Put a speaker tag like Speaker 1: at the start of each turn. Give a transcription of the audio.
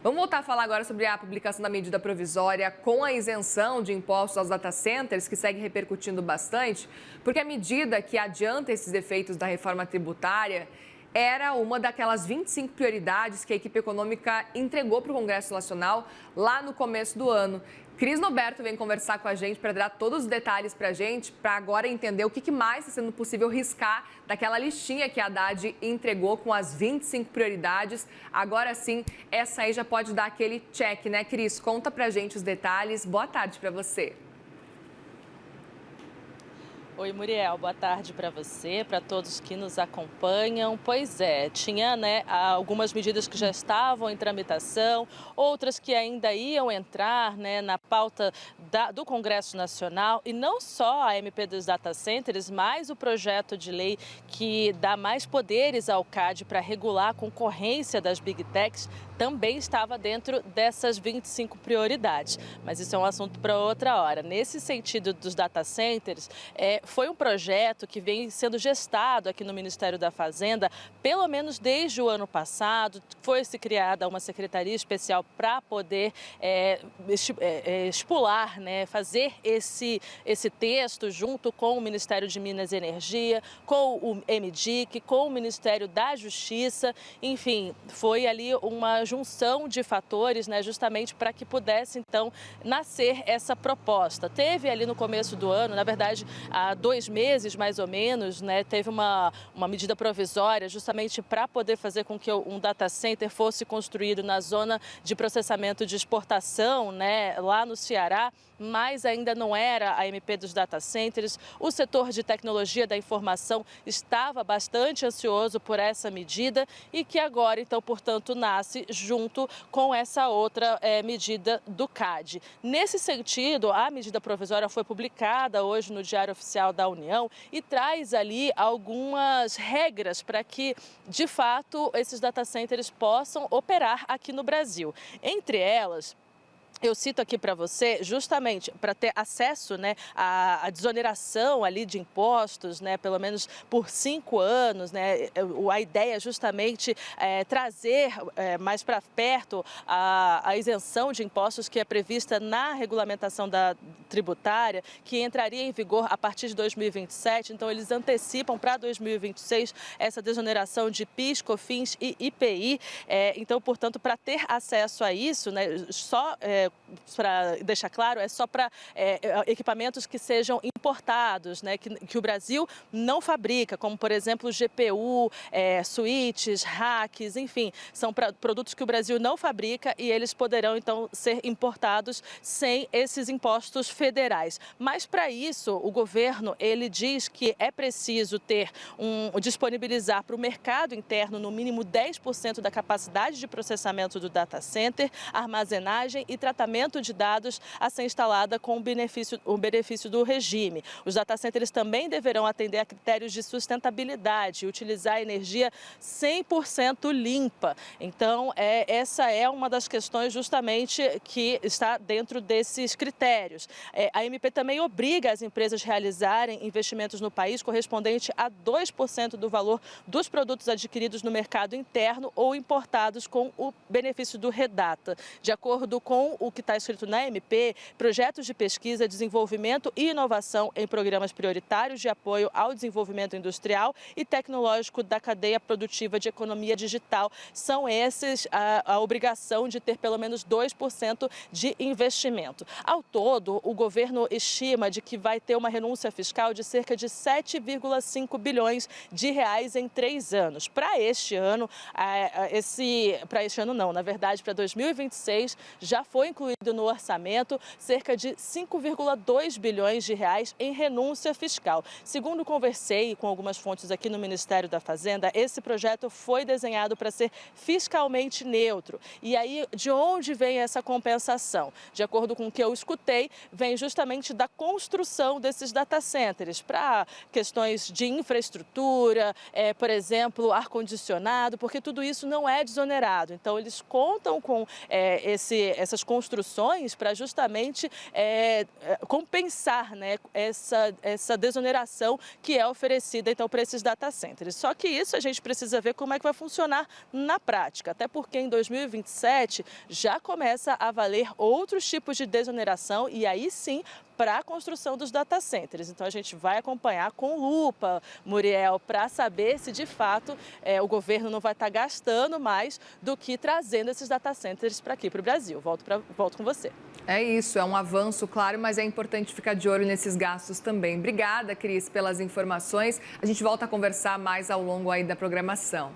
Speaker 1: Vamos voltar a falar agora sobre a publicação da medida provisória com a isenção de impostos aos data centers, que segue repercutindo bastante, porque a medida que adianta esses efeitos da reforma tributária era uma daquelas 25 prioridades que a equipe econômica entregou para o Congresso Nacional lá no começo do ano. Cris Noberto vem conversar com a gente para dar todos os detalhes para a gente, para agora entender o que mais está sendo possível riscar daquela listinha que a Haddad entregou com as 25 prioridades. Agora sim, essa aí já pode dar aquele check, né, Cris? Conta para a gente os detalhes. Boa tarde para você.
Speaker 2: Oi, Muriel, boa tarde para você, para todos que nos acompanham. Pois é, tinha algumas medidas que já estavam em tramitação, outras que ainda iam entrar na pauta do Congresso Nacional, e não só a MP dos data centers, mas o projeto de lei que dá mais poderes ao CAD para regular a concorrência das Big Techs também estava dentro dessas 25 prioridades. Mas isso é um assunto para outra hora. Nesse sentido dos data centers, foi um projeto que vem sendo gestado aqui no Ministério da Fazenda, pelo menos desde o ano passado. Foi-se criada uma secretaria especial para poder estipular, fazer esse texto junto com o Ministério de Minas e Energia, com o MDIC, com o Ministério da Justiça. Enfim, foi ali uma junção de fatores, justamente para que pudesse, então, nascer essa proposta. Teve ali no começo do ano, na verdade, há 2 meses, mais ou menos, teve uma medida provisória justamente para poder fazer com que um data center fosse construído na zona de processamento de exportação, lá no Ceará, mas ainda não era a MP dos data centers. O setor de tecnologia da informação estava bastante ansioso por essa medida e que agora, então, portanto, nasce junto com essa outra medida do CAD. Nesse sentido, a medida provisória foi publicada hoje no Diário Oficial da União e traz ali algumas regras para que, de fato, esses data centers possam operar aqui no Brasil. Entre elas, eu cito aqui para você, justamente para ter acesso à desoneração ali de impostos, pelo menos por 5 anos, a ideia é justamente trazer mais para perto a isenção de impostos que é prevista na regulamentação tributária, que entraria em vigor a partir de 2027. Então, eles antecipam para 2026 essa desoneração de PIS, COFINS e IPI. Então, portanto, para ter acesso a isso, para deixar claro, é só para equipamentos que sejam importados, que o Brasil não fabrica, como, por exemplo, GPU, switches, racks, enfim, são produtos que o Brasil não fabrica e eles poderão, então, ser importados sem esses impostos federais. Mas, para isso, o governo, ele diz que é preciso disponibilizar para o mercado interno, no mínimo 10% da capacidade de processamento do data center, armazenagem e tratamento de dados a ser instalada com o benefício do regime. Os data centers também deverão atender a critérios de sustentabilidade e utilizar energia 100% limpa. Então, essa é uma das questões justamente que está dentro desses critérios. A MP também obriga as empresas a realizarem investimentos no país correspondente a 2% do valor dos produtos adquiridos no mercado interno ou importados com o benefício do REDATA. De acordo com o que está escrito na MP, projetos de pesquisa, desenvolvimento e inovação em programas prioritários de apoio ao desenvolvimento industrial e tecnológico da cadeia produtiva de economia digital são esses a obrigação de ter pelo menos 2% de investimento. Ao todo, o governo estima de que vai ter uma renúncia fiscal de cerca de 7,5 bilhões de reais em 3 anos. Para este ano, na verdade, para 2026, já foi incluído no orçamento cerca de 5,2 bilhões de reais em renúncia fiscal. Segundo conversei com algumas fontes aqui no Ministério da Fazenda, esse projeto foi desenhado para ser fiscalmente neutro. E aí, de onde vem essa compensação? De acordo com o que eu escutei, vem justamente da construção desses data centers para questões de infraestrutura, por exemplo, ar-condicionado, porque tudo isso não é desonerado. Então, eles contam com essas construções construções para justamente compensar, né, essa desoneração que é oferecida então para esses data centers. Só que isso a gente precisa ver como é que vai funcionar na prática, até porque em 2027 já começa a valer outros tipos de desoneração e aí sim para a construção dos data centers. Então a gente vai acompanhar com lupa, Muriel, para saber se de fato o governo não vai estar gastando mais do que trazendo esses data centers para aqui, para o Brasil. Volto com você.
Speaker 1: É isso, é um avanço, claro, mas é importante ficar de olho nesses gastos também. Obrigada, Cris, pelas informações. A gente volta a conversar mais ao longo aí da programação.